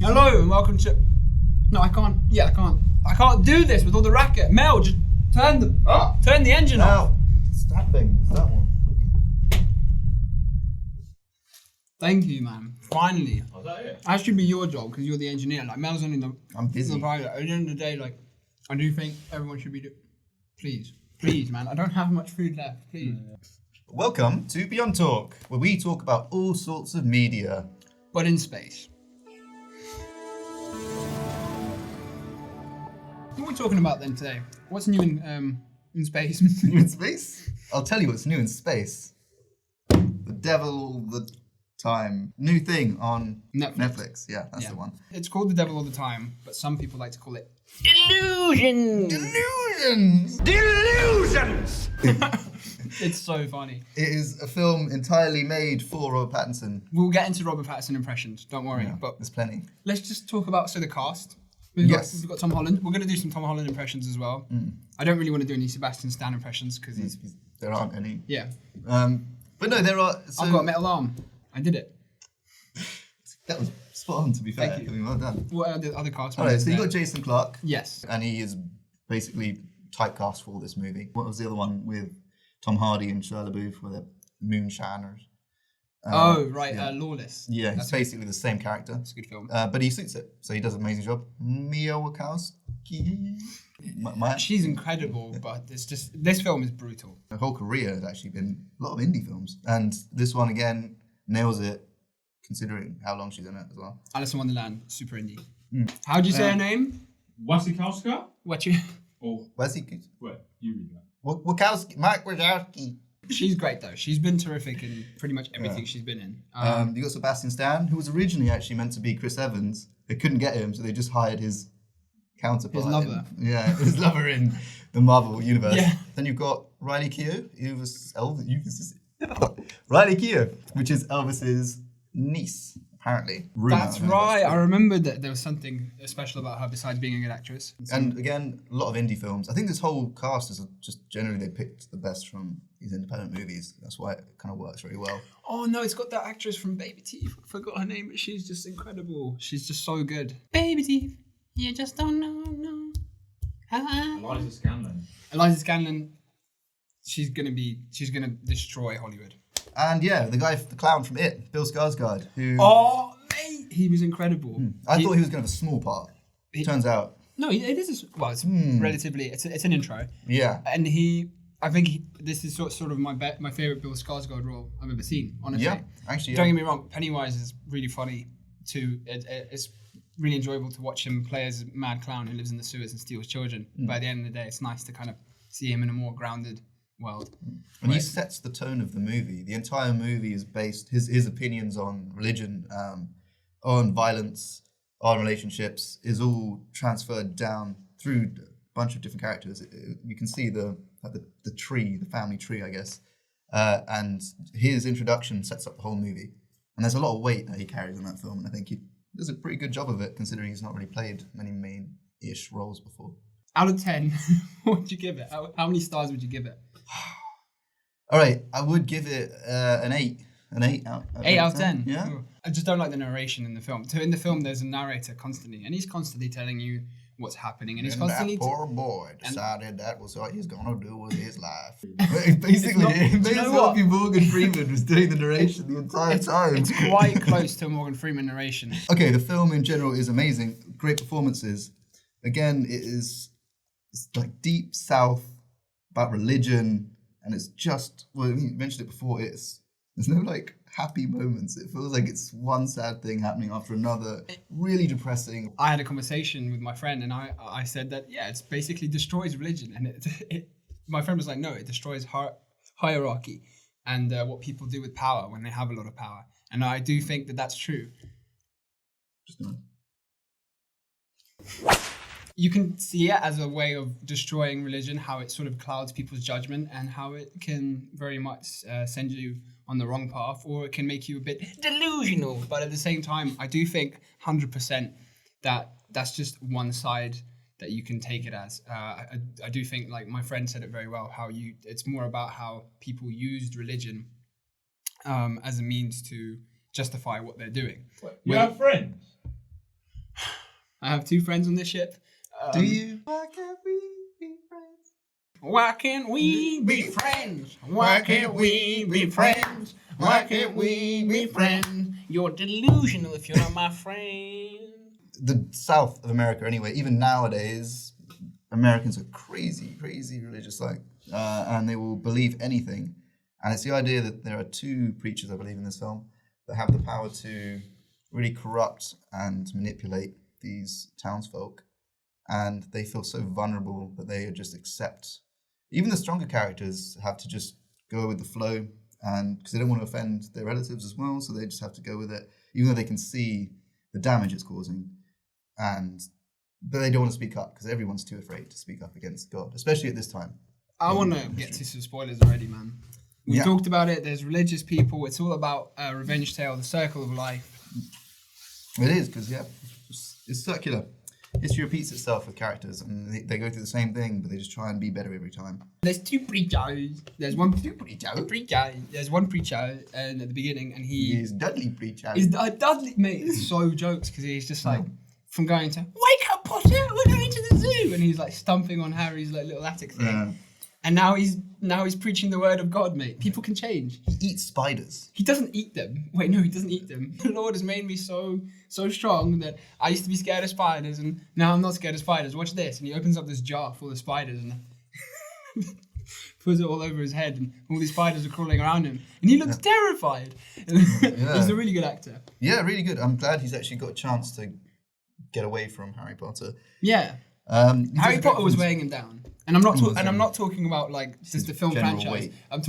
Hello and welcome to... No, I can't. Yeah, I can't. I can't do this with all the racket. Mel, just turn the engine off. It's that thing. It's that one. Thank you, man. Finally. Oh, is that it? That should be your job because you're the engineer. Like, Mel's only the... I'm busy. The pilot. At the end of the day, like, I do think everyone should be... Please, man. I don't have much food left. Please. Welcome to Beyond Talk, where we talk about all sorts of media. But in space. What are we talking about then today? What's new in space? New in space? I'll tell you what's new in space. The Devil All the Time. New thing on Netflix. Yeah, that's the one. It's called The Devil All the Time, but some people like to call it Delusions. Delusions! It's so funny. It is a film entirely made for Robert Pattinson. We'll get into Robert Pattinson impressions, don't worry. Yeah, but there's plenty. let's just talk about the cast. We've got Tom Holland. We're going to do some Tom Holland impressions as well. I don't really want to do any Sebastian Stan impressions because there aren't any. Yeah. But no, there are. So I've got a metal arm. I did it. That was spot on, to be fair. Thank you. I mean, well done. What are the other cast Alright, members so you there? got Jason Clarke. Yes. And he is basically typecast for this movie. What was the other one with Tom Hardy and Shia LaBeouf, where they're moonshiners? Lawless. Yeah, That's he's basically the same character. It's a good film. But he suits it, so he does an amazing job. Mia Wachowski. She's incredible, but it's just this film is brutal. Her whole career has actually been a lot of indie films, and this one again nails it, considering how long she's in it as well. Alice in Wonderland, super indie. How do you say her name? Wasikowska? What you? Or Where's he? wait, you read that. Wachowski. Mike Wachowski. She's great though. She's been terrific in pretty much everything she's been in. You got Sebastian Stan, who was originally actually meant to be Chris Evans. They couldn't get him, so they just hired his counterpart. His lover. His lover in the Marvel universe. Yeah. Then you've got Riley Keough, who was Riley Keough, which is Elvis's niece, apparently. That's right. I remember that there was something special about her besides being a good actress. And again, a lot of indie films. I think this whole cast is just generally they picked the best from these independent movies. That's why it kind of works really well. Oh no, it's got that actress from Baby Teeth. I forgot her name, but she's just incredible. She's just so good. Baby Teeth, you just don't know. Eliza Scanlon. Eliza Scanlon, she's gonna destroy Hollywood. And yeah, the clown from It, Bill Skarsgård, who... Oh, mate, he was incredible. I thought he was going to have a small part. Turns out. No, it is. It's relatively. It's an intro. Yeah. And this is sort of my favorite Bill Skarsgård role I've ever seen. Honestly. Yeah, actually. Don't get me wrong. Pennywise is really funny too. It's really enjoyable to watch him play as a mad clown who lives in the sewers and steals children. But at the end of the day, it's nice to kind of see him in a more grounded world. And he sets the tone of the movie. The entire movie is based his opinions on religion, on violence, on relationships, is all transferred down through a bunch of different characters. You can see the tree, the family tree, I guess. And his introduction sets up the whole movie. And there's a lot of weight that he carries in that film, and I think he does a pretty good job of it, considering he's not really played many main-ish roles before. Out of 10, what would you give it? How many stars would you give it? All right, I would give it an 8. An 8 out of 10. 8 out of 10? Yeah. Ooh. I just don't like the narration in the film. So in the film, there's a narrator constantly, and he's constantly telling you what's happening, and he's constantly... that poor boy decided that was what he's going to do with his life. Basically, it may as well be Morgan Freeman was doing the narration the entire time. It's quite close to a Morgan Freeman narration. Okay, the film in general is amazing. Great performances. Again, it's like deep south about religion, and it's just, well, you mentioned it before, there's no like happy moments. It feels like it's one sad thing happening after another, really depressing. I had a conversation with my friend, and I said that, yeah, it's basically destroys religion. And my friend was like, no, it destroys hierarchy and what people do with power when they have a lot of power. And I do think that that's true. Just no. You can see it as a way of destroying religion, how it sort of clouds people's judgment and how it can very much send you on the wrong path, or it can make you a bit delusional. But at the same time, I do think 100% that that's just one side that you can take it as. I do think, like my friend said it very well, it's more about how people used religion as a means to justify what they're doing. You have friends? I have 2 friends on this ship. Do you? Why can't we be friends? Why can't we be friends? Why can't we be friends? Why can't we be friends? You're delusional if you're not my friend. The South of America, anyway, even nowadays, Americans are crazy religious, and they will believe anything. And it's the idea that there are 2 preachers, I believe, in this film that have the power to really corrupt and manipulate these townsfolk. And they feel so vulnerable that they just accept. Even the stronger characters have to just go with the flow, and because they don't want to offend their relatives as well, so they just have to go with it, even though they can see the damage it's causing. But they don't want to speak up because everyone's too afraid to speak up against God, especially at this time. I want to get to some spoilers already, man. We talked about it. There's religious people. It's all about a revenge tale, the circle of life. It is, because, it's circular. History repeats itself with characters, and they go through the same thing, but they just try and be better every time. There's 2 preachers. There's one preacher. There's one preacher at the beginning, and he's Dudley preacher. He's Dudley, mate. It's so jokes because he's just like from going to wake up, Potter, we're going to the zoo, and he's like stumping on Harry's like little attic thing. Yeah. And now he's preaching the word of God, mate. People can change. He eats spiders. He doesn't eat them. Wait, no, he doesn't eat them. The Lord has made me so strong that I used to be scared of spiders, and now I'm not scared of spiders. Watch this. And he opens up this jar full of spiders and puts it all over his head, and all these spiders are crawling around him. And he looks terrified. He's a really good actor. Yeah, really good. I'm glad he's actually got a chance to get away from Harry Potter. Yeah. Harry Potter was weighing him down. And I'm not talking about like just the film franchise. Weight. I'm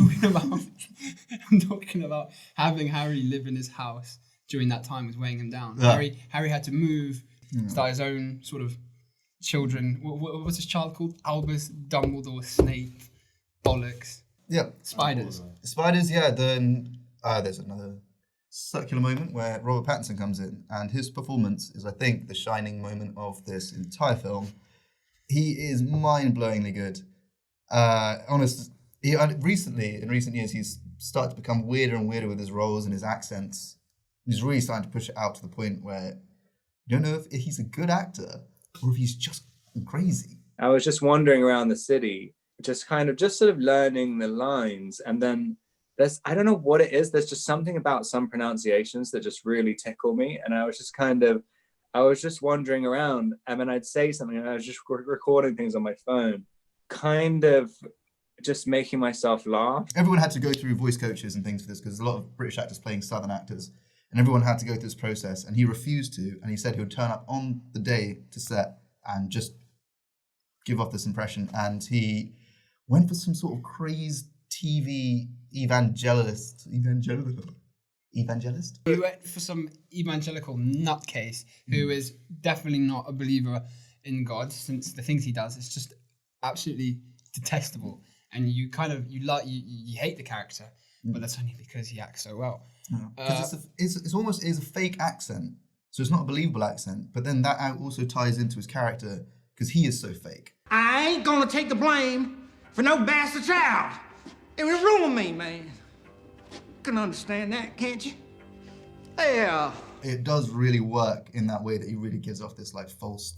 talking about having Harry live in his house during that time was weighing him down. Yeah. Harry had to move, start his own sort of children. What was his child called? Albus Dumbledore Snape. Bollocks. Yeah. Spiders. Spiders, yeah. Then there's another circular moment where Robert Pattinson comes in, and his performance is, I think, the shining moment of this entire film. He is mind-blowingly good. In recent years, he's started to become weirder and weirder with his roles and his accents. He's really starting to push it out to the point where you don't know if he's a good actor or if he's just crazy. I was just wandering around the city, just sort of learning the lines, and then I don't know what it is. There's just something about some pronunciations that just really tickle me, and I was just wandering around, and then I'd say something, and I was just recording things on my phone, kind of just making myself laugh. Everyone had to go through voice coaches and things for this, because there's a lot of British actors playing Southern actors, and everyone had to go through this process, and he refused to, and he said he would turn up on the day to set and just give off this impression, and he went for some sort of crazed TV evangelist. Evangelist? He went for some evangelical nutcase who is definitely not a believer in God, since the things he does is just absolutely detestable, and you hate the character, but that's only because he acts so well. Because it's almost a fake accent, so it's not a believable accent. But then that also ties into his character because he is so fake. I ain't gonna take the blame for no bastard child. It would ruin me, man. Can understand that, can't you? Yeah. It does really work in that way that he really gives off this like false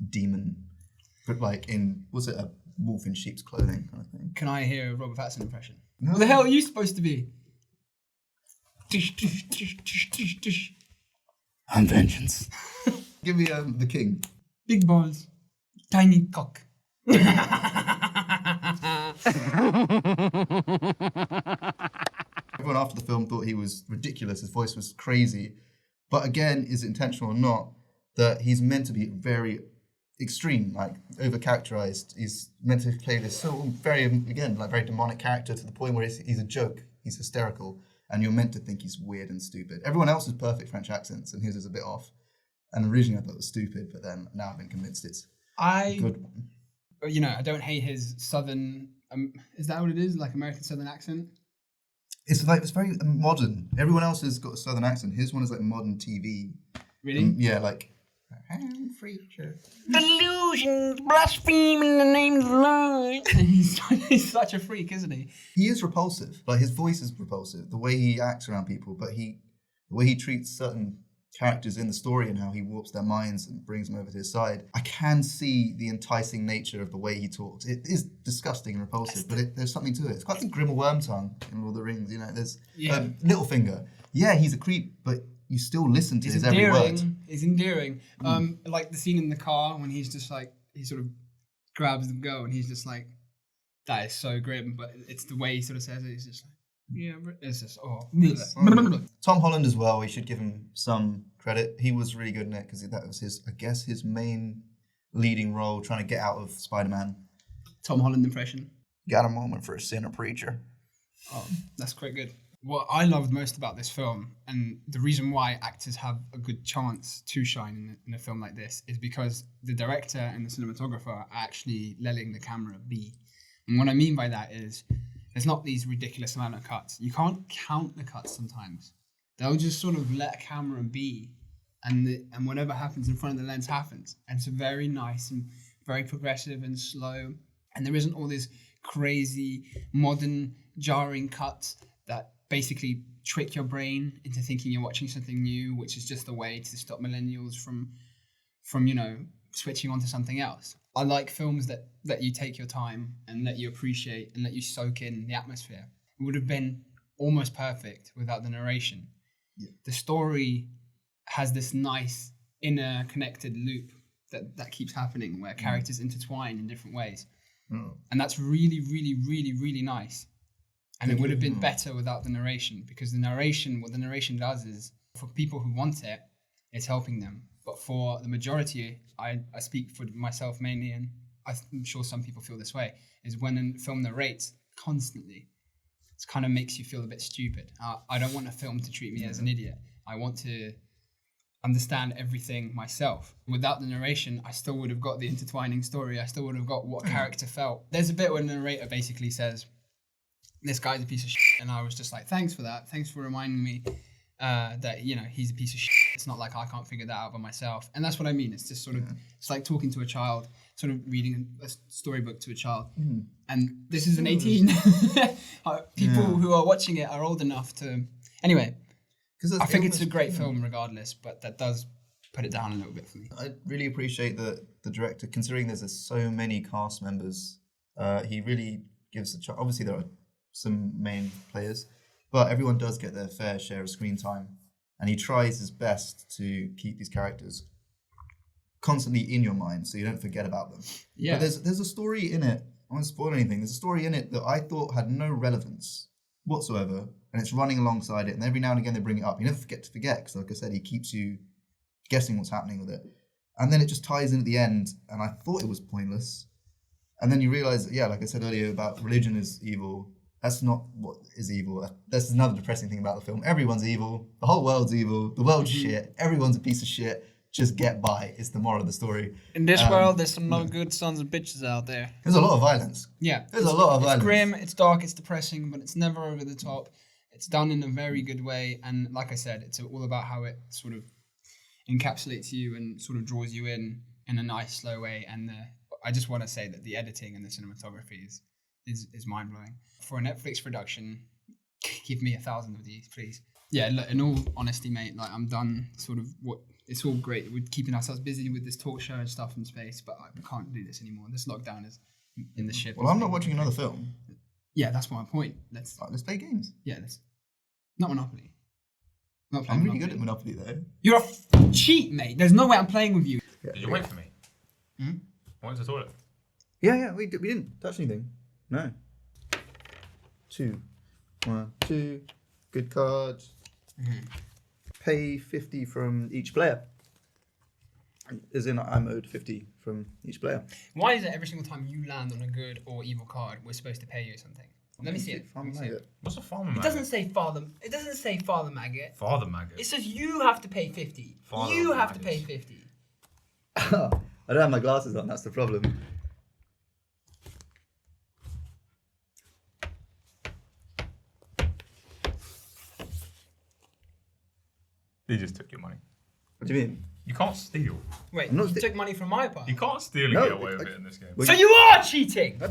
demon, but like was it a wolf in sheep's clothing kind of thing? Can I hear a Robert Pattinson impression? No. What the hell are you supposed to be? Tish, tish, tish, tish, tish, tish. I'm vengeance. Give me the king. Big balls, tiny cock. Everyone after the film thought he was ridiculous. His voice was crazy. But again, is it intentional or not, that he's meant to be very extreme, like over-characterized. He's meant to play this very demonic character to the point where he's a joke. He's hysterical. And you're meant to think he's weird and stupid. Everyone else has perfect French accents, and his is a bit off. And originally I thought it was stupid, but then now I've been convinced it's a good one. You know, I don't hate his southern. Is that what it is? Like American southern accent? It's very modern. Everyone else has got a southern accent. His one is like modern TV. Really? Yeah, like. I'm preacher. Delusions, blaspheme in the name of the Lord. He's such a freak, isn't he? He is repulsive. Like his voice is repulsive. The way he acts around people, but the way he treats certain characters in the story and how he warps their minds and brings them over to his side, I can see the enticing nature of the way he talks. It is disgusting and repulsive, but there's something to it. It's quite like Grim Wormtongue in Lord of the Rings. You know, there's Littlefinger. Yeah, he's a creep, but you still listen to his every word. He's endearing. Like the scene in the car when he's just like, he sort of grabs the girl and he's just like, that is so grim, but it's the way he sort of says it. He's just like, yeah, it's just, Tom Holland as well, we should give him some credit. He was really good in it because that was his, I guess, his main leading role, trying to get out of Spider-Man. Tom Holland impression. Got a moment for a sinner preacher. Oh, that's quite good. What I loved most about this film, and the reason why actors have a good chance to shine in a film like this, is because the director and the cinematographer are actually letting the camera be. And what I mean by that is, there's not these ridiculous amount of cuts. You can't count the cuts sometimes. They'll just sort of let a camera be, and whatever happens in front of the lens happens. And it's very nice and very progressive and slow. And there isn't all this crazy, modern, jarring cuts that basically trick your brain into thinking you're watching something new, which is just a way to stop millennials from switching onto something else. I like films that let you take your time and let you appreciate and let you soak in the atmosphere. It would have been almost perfect without the narration. Yeah. The story has this nice inner connected loop that keeps happening where characters intertwine in different ways. And that's really, really, really, really nice. And it would have been better without the narration, because what the narration does is, for people who want it, it's helping them. But for the majority, I speak for myself mainly, and I'm sure some people feel this way, is when a film narrates constantly, it kind of makes you feel a bit stupid. I don't want a film to treat me as an idiot. I want to understand everything myself. Without the narration, I still would have got the intertwining story. I still would have got what character felt. There's a bit where the narrator basically says, this guy's a piece of shit, and I was just like, thanks for that. Thanks for reminding me that, he's a piece of shit. It's not like I can't figure that out by myself. And that's what I mean. It's just sort of, it's like talking to a child, sort of reading a storybook to a child. And this is an 18. People who are watching it are old enough to... Anyway, I think it's a great film regardless, but that does put it down a little bit for me. I really appreciate the director, considering there's so many cast members. He really gives a chance. Obviously, there are some main players, but everyone does get their fair share of screen time, and he tries his best to keep these characters constantly in your mind so you don't forget about them. Yeah. But there's a story in it, I won't spoil anything, there's a story in it that I thought had no relevance whatsoever, and it's running alongside it, and every now and again they bring it up. You never forget because like I said, he keeps you guessing what's happening with it. And then it just ties in at the end, and I thought it was pointless. And then you realise that, like I said earlier, about religion is evil. That's not what is evil. That's another depressing thing about the film. Everyone's evil. The whole world's evil. The world's shit. Everyone's a piece of shit. Just get by. It's the moral of the story. In this world, there's some no good sons of bitches out there. There's a lot of violence. Yeah. There's a lot of violence. It's grim, it's dark, it's depressing, but it's never over the top. It's done in a very good way. And like I said, it's all about how it sort of encapsulates you and sort of draws you in a nice, slow way. And I just want to say that the editing and the cinematography is mind-blowing. For a Netflix production, give me 1,000 of these, please. Yeah, look, in all honesty, mate, like I'm done sort of it's all great. We're keeping ourselves busy with this talk show and stuff in space, but we can't do this anymore. This lockdown is in the ship. Well, I'm not watching another film. Yeah, that's my point. Let's play games. Yeah, not Monopoly. Not I'm really good at Monopoly, though. You're a cheat, mate. There's no way I'm playing with you. Did you wait for me? I went to the toilet. Yeah, we didn't touch anything. No. 2. 1, 2. Good cards. Pay 50 from each player. As in, I'm owed 50 from each player. Why is it every single time you land on a good or evil card, we're supposed to pay you something? Let me see it. What's a farmer maggot? It doesn't say father maggot. Father maggot. It says you have to pay 50. You have to pay 50. I don't have my glasses on, that's the problem. They just took your money. What do you mean? You can't steal. Wait, you took money from my part? You can't steal and get away with it in this game. So you are cheating!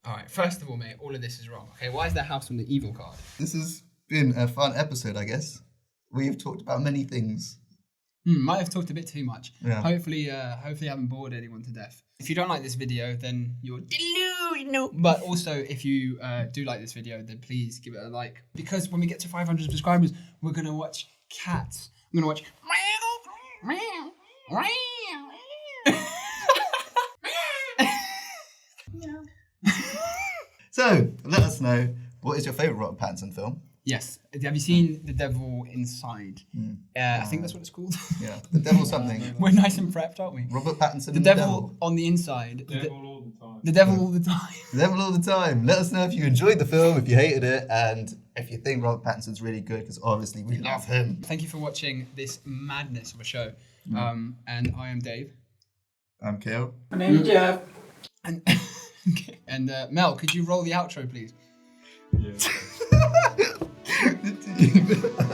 Alright, first of all, mate, all of this is wrong. Okay, why is there house on the evil card? This has been a fun episode, I guess. We've talked about many things Might have talked a bit too much. Yeah. Hopefully I haven't bored anyone to death. If you don't like this video, then you're delusional. But also, if you do like this video, then please give it a like. Because when we get to 500 subscribers, we're going to watch cats. I'm going to watch... So, let us know, what is your favourite Robert Pattinson film? Yes. Have you seen The Devil Inside? I think that's what it's called. Yeah, The Devil something. We're nice and prepped, aren't we? Robert Pattinson The and Devil on the inside. Devil all the time. The Devil all the time. The Devil all the time. Let us know if you enjoyed the film, if you hated it, and if you think Robert Pattinson's really good, because obviously we love him. Thank you for watching this madness of a show. And I am Dave. I'm Kale. My name's Jeff. And, and Mel, could you roll the outro, please? Yeah. Yeah.